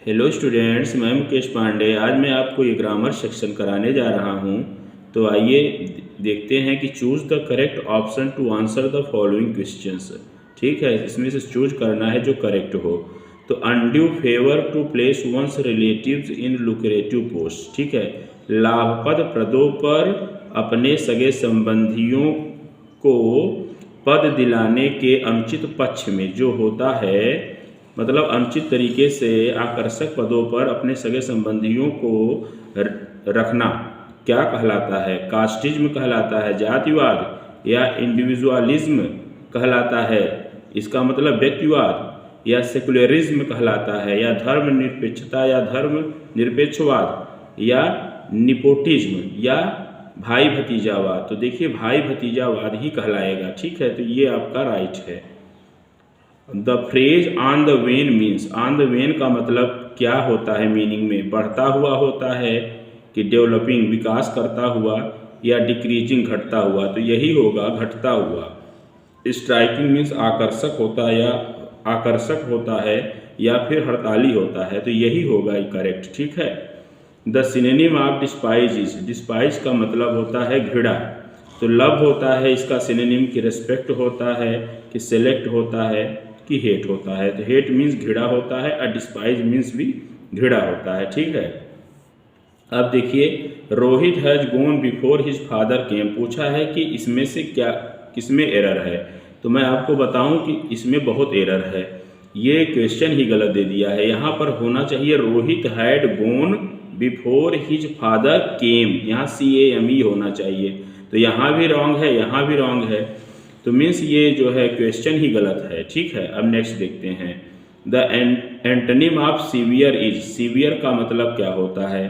Hello students, मैं मुकेश पांडे। आज मैं आपको ये ग्रामर सेक्शन कराने जा रहा हूँ। तो आइए देखते हैं कि choose the correct option to answer the following questions. ठीक है, इसमें से चूज करना है जो करेक्ट हो। तो undue favour to place one's relatives in lucrative post. ठीक है, लाभप्रद पदों पर अपने सगे संबंधियों को पद दिलाने के अनुचित पक्ष में जो होता है, मतलब अनुचित तरीके से आकर्षक पदों पर अपने सगे संबंधियों को रखना क्या कहलाता है? कास्टिज्म कहलाता है, जातिवाद, या इंडिविजुअलिज्म कहलाता है, इसका मतलब व्यक्तिवाद, या सेकुलरिज्म कहलाता है, या धर्मनिरपेक्षता या धर्म निरपेक्षवाद, या निपोटिज्म, या भाई भतीजावाद। तो देखिए भाई भतीजावाद ही कहलाएगा। ठीक है, तो ये आपका राइट है। The phrase on the when means, on the when का मतलब क्या होता है? मीनिंग में बढ़ता हुआ होता है कि डेवलपिंग विकास करता हुआ, या डिक्रीजिंग घटता हुआ? तो यही होगा, घटता हुआ। स्ट्राइकिंग मीन्स आकर्षक होता है, या आकर्षक होता है, या फिर हड़ताली होता है। तो यही होगा करेक्ट। ठीक है। The synonym of despise is, despise का मतलब होता है घृणा। तो लव होता है इसका सिनोनिम, कि रेस्पेक्ट होता है, कि सेलेक्ट होता है, कि हेट होता है। तो हेट मीन्स घृणा होता है, और डिस्पाइज मीन्स भी घृणा होता है। ठीक है। अब देखिए, Rohit has gone before his father came. पूछा है कि इसमें से क्या, किसमें एरर है? तो मैं आपको बताऊं कि इसमें बहुत एरर है। ये क्वेश्चन ही गलत दे दिया है। यहाँ पर होना चाहिए Rohit had gone before his father came, यहाँ CAME होना चाहिए। तो यहाँ भी रॉन्ग है, यहाँ भी रॉन्ग है। तो मीन्स ये जो है क्वेश्चन ही गलत है। ठीक है। अब नेक्स्ट देखते हैं। The antonym of severe is, severe का मतलब क्या होता है?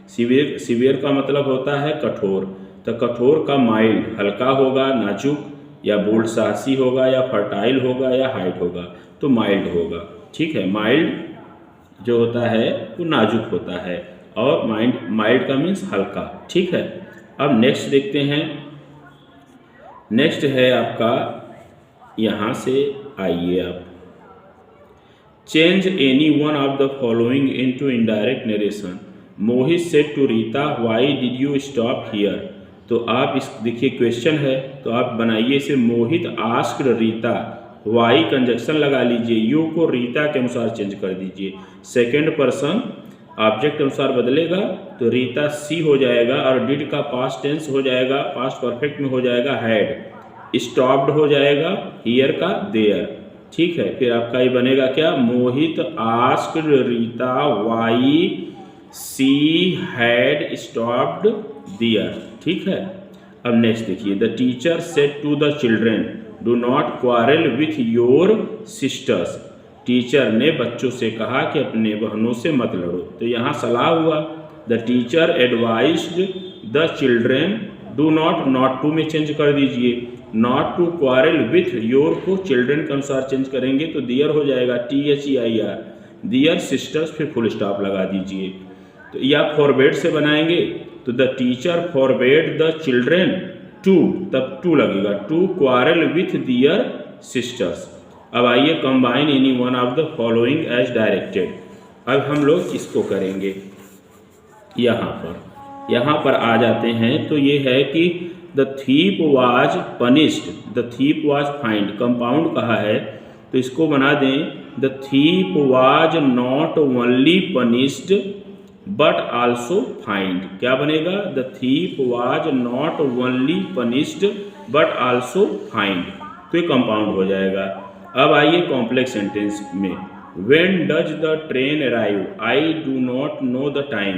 सीवियर का मतलब होता है कठोर। तो कठोर का माइल्ड, हल्का होगा, नाजुक, या बोल्ड साहसी होगा, या फर्टाइल होगा, या हाइट होगा? तो माइल्ड होगा। ठीक है, माइल्ड जो होता है वो नाजुक होता है, और माइल्ड का मीन्स हल्का। ठीक है। अब नेक्स्ट देखते हैं। नेक्स्ट है आपका, यहाँ से आइए आप, change any one of the following into indirect narration. Mohit said to Rita, why did you stop here. तो आप इस, देखिए क्वेश्चन है, तो आप बनाइए इसे, मोहित आस्क्ड रीता, वाई कंजक्शन लगा लीजिए, यू को रीता के अनुसार चेंज कर दीजिए, सेकेंड पर्सन ऑब्जेक्ट अनुसार बदलेगा तो रीता सी हो जाएगा, और डिड का पास्ट टेंस हो जाएगा, पास्ट परफेक्ट में हो जाएगा हैड, स्टॉप्ड हो जाएगा हियर का देयर। ठीक है। फिर आपका ये बनेगा क्या? Mohit asked Rita why she had stopped there. ठीक है। अब नेक्स्ट देखिए, the teacher said to the children, do not quarrel with your sisters. Teacher ने बच्चों से कहा कि अपने बहनों से मत लड़ो। तो यहाँ सलाह हुआ। The teacher advised the children, do not, not to में चेंज कर दीजिए, not to quarrel with your को चिल्ड्रेन के अनुसार चेंज करेंगे तो दियर हो जाएगा, THEIR, दियर सिस्टर्स, फिर फुल स्टॉप लगा दीजिए। तो या फॉरबेड से बनाएंगे तो the teacher forbade the children to, तब टू लगेगा, to quarrel with their sisters. अब आइए, combine any one of the following as directed. अब हम लोग इसको करेंगे। यहाँ पर आ जाते हैं। तो ये है कि the thief was punished, the thief was fined, compound कहा है तो इसको बना दें, the thief was not only punished but also fined. क्या बनेगा? The thief was not only punished but also fined. तो ये कंपाउंड हो जाएगा। अब आइए कॉम्प्लेक्स सेंटेंस में, when does the train arrive, I do not know the time.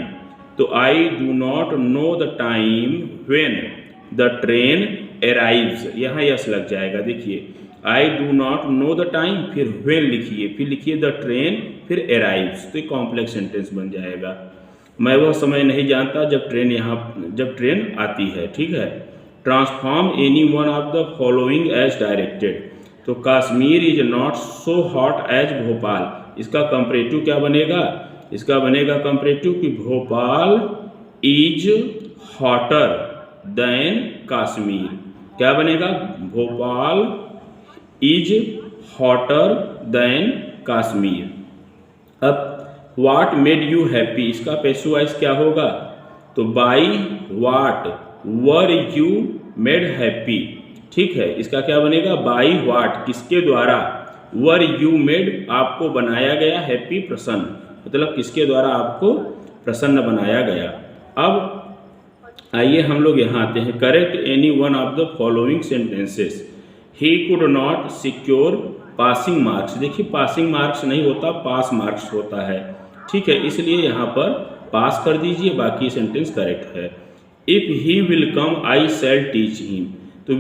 तो I do not know the time when the train arrives, यहाँ yes लग जाएगा। देखिए, आई do not know the time, फिर व्हेन लिखिए, फिर लिखिए द ट्रेन, फिर अराइव्स। तो कॉम्प्लेक्स सेंटेंस बन जाएगा। मैं वह समय नहीं जानता जब ट्रेन आती है। ठीक है। Transform any one of the following as directed. तो Kashmir is not so hot as Bhopal, इसका कंपैरेटिव क्या बनेगा? इसका बनेगा कंपैरेटिव कि Bhopal is hotter than Kashmir. क्या बनेगा? Bhopal is hotter than Kashmir. अब व्हाट मेड यू हैप्पी, इसका पैसिव वॉइस क्या होगा? तो by what were you made happy. ठीक है, इसका क्या बनेगा? बाई व्हाट, किसके द्वारा, वर यू मेड, आपको बनाया गया, हैप्पी, प्रसन्न, मतलब किसके द्वारा आपको प्रसन्न बनाया गया। अब आइए हम लोग यहाँ आते हैं। Correct any one of the following sentences. He could not secure passing marks. देखिए पासिंग मार्क्स नहीं होता, पास मार्क्स होता है। ठीक है, इसलिए यहाँ पर पास कर दीजिए, बाकी सेंटेंस करेक्ट है। If he will come I shall teach him. तो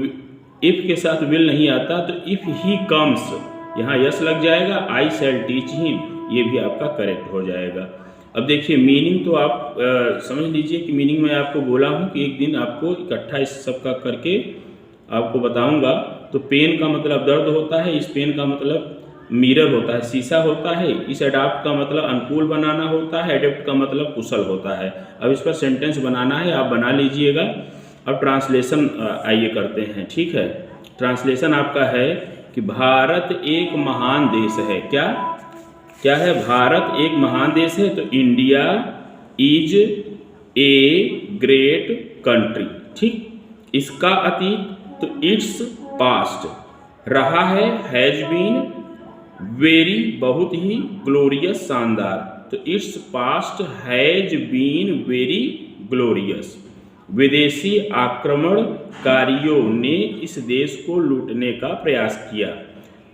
इफ़ के साथ विल नहीं आता, तो इफ़ ही कम्स, यहाँ यस लग जाएगा, आई शैल टीच हिम, ये भी आपका करेक्ट हो जाएगा। अब देखिए मीनिंग तो आप समझ लीजिए कि मीनिंग मैं आपको बोला हूँ कि एक दिन आपको इकट्ठा इस सब का करके आपको बताऊंगा। तो पेन का मतलब दर्द होता है, इस पेन का मतलब मिरर होता है, शीशा होता है, इस अडाप्ट का मतलब अनुकूल बनाना होता है, एडेप्ट का मतलब कुशल होता है। अब इस पर सेंटेंस बनाना है, आप बना लीजिएगा। अब ट्रांसलेशन आइए करते हैं। ठीक है, ट्रांसलेशन आपका है कि भारत एक महान देश है। क्या क्या है? भारत एक महान देश है। तो India is a great country. ठीक, इसका अतीत तो इट्स पास्ट, रहा है हैज बीन, वेरी बहुत ही, ग्लोरियस शानदार, तो its past has been very glorious. विदेशी आक्रमणकारियों ने इस देश को लूटने का प्रयास किया।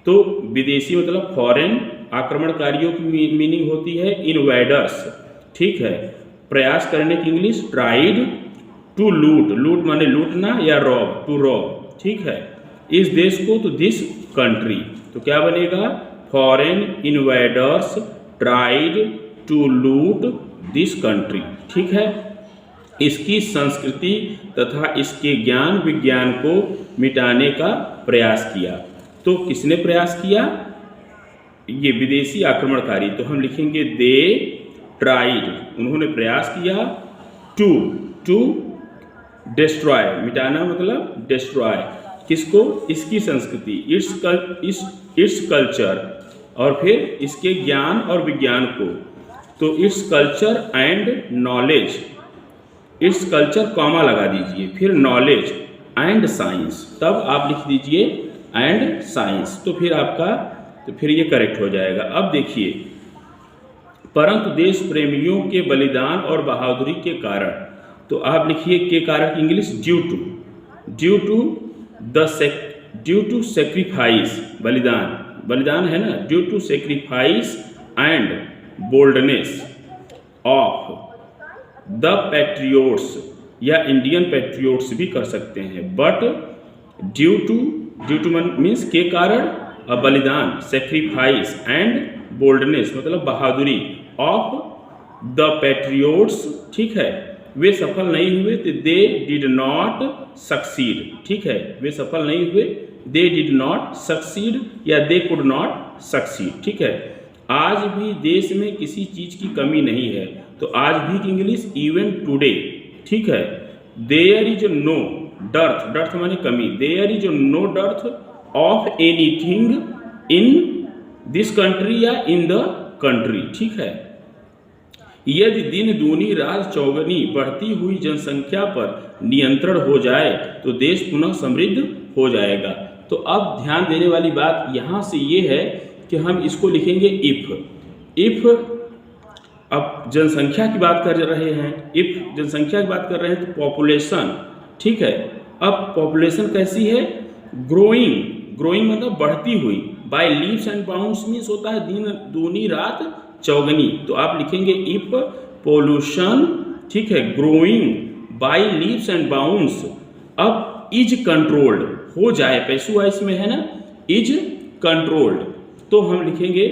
तो विदेशी मतलब फॉरेन, आक्रमणकारियों की मीनिंग होती है इनवेडर्स। ठीक है, प्रयास करने की इंग्लिश ट्राइड टू लूट, लूट माने लूटना, या रॉब, टू रॉब। ठीक है, इस देश को, तो दिस कंट्री, तो क्या बनेगा? Foreign invaders tried to loot this country. ठीक है, इसकी संस्कृति तथा इसके ज्ञान विज्ञान को मिटाने का प्रयास किया। तो किसने प्रयास किया? ये विदेशी आक्रमणकारी। तो हम लिखेंगे दे ट्राइड, उन्होंने प्रयास किया, टू डिस्ट्रॉय, मिटाना मतलब डिस्ट्रॉय, किसको? इसकी संस्कृति, इट्स कल्चर, और फिर इसके ज्ञान और विज्ञान को। तो its culture and knowledge, its culture comma लगा दीजिए, फिर नॉलेज एंड साइंस, तब आप लिख दीजिए एंड साइंस, तो फिर आपका, तो फिर ये करेक्ट हो जाएगा। अब देखिए, परंतु देश प्रेमियों के बलिदान और बहादुरी के कारण, तो आप लिखिए के कारण की इंग्लिश ड्यू टू सेक्रीफाइस, बलिदान, बलिदान है ना, due to sacrifice and boldness of the patriots, या इंडियन पैट्रियोट्स भी कर सकते हैं। बट ड्यू टू मीन्स के कारण, बलिदान, सेक्रीफाइस एंड बोल्डनेस मतलब बहादुरी, ऑफ द पैट्रियोट्स, ठीक है, वे सफल नहीं हुए। तो दे डिड नॉट सक्सीड। ठीक है, वे सफल नहीं हुए, दे डिड नॉट सक्सीड, या दे कुड नॉट सक्सीड। ठीक है, आज भी देश में किसी चीज की कमी नहीं है। तो आज भी की इंग्लिश इवन टुडे। ठीक है, there is no dearth, dearth माने कमी, there is no dearth of anything in this country या इन द कंट्री। ठीक है, यदि दिन दूनी रात चौगनी बढ़ती हुई जनसंख्या पर नियंत्रण हो जाए तो देश पुनः समृद्ध हो जाएगा। तो अब ध्यान देने वाली बात यहाँ से ये है कि हम इसको लिखेंगे इफ। अब जनसंख्या की बात कर रहे हैं, इफ जनसंख्या की बात कर रहे हैं तो पॉपुलेशन। ठीक है, अब पॉपुलेशन कैसी है? ग्रोइंग मतलब बढ़ती हुई। By leaves and bounds means होता है दिन दूनी रात चौगनी। तो आप लिखेंगे इफ पॉल्यूशन, ठीक है, growing by leaves and bounds, अब इज कंट्रोल्ड हो जाए, पैसिव वॉइस में है ना, इज कंट्रोल्ड, तो हम लिखेंगे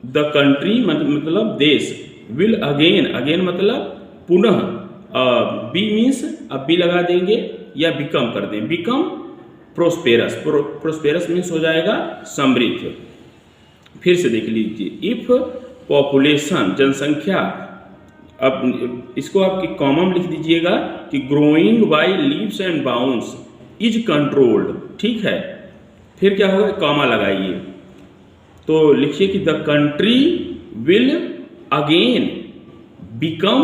द कंट्री मतलब देश, विल अगेन मतलब पुनः, बी मीन्स अब बी लगा देंगे या बिकम कर दें, बिकम प्रोस्पेरस मीन्स हो जाएगा समृद्ध। फिर से देख लीजिए, इफ पॉपुलेशन जनसंख्या, अब इसको आपकी कॉमन लिख दीजिएगा कि growing by leaves and bounds is controlled. ठीक है, फिर क्या होगा, कॉमा लगाइए, तो लिखिए कि the country will again become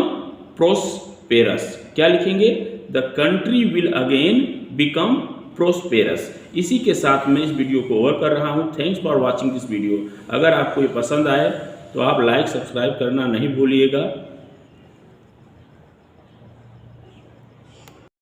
prosperous. क्या लिखेंगे? The country will again become prosperous. इसी के साथ मैं इस वीडियो को ओवर कर रहा हूँ। Thanks for watching this video. अगर आपको ये पसंद आए तो आप लाइक सब्सक्राइब करना नहीं भूलिएगा।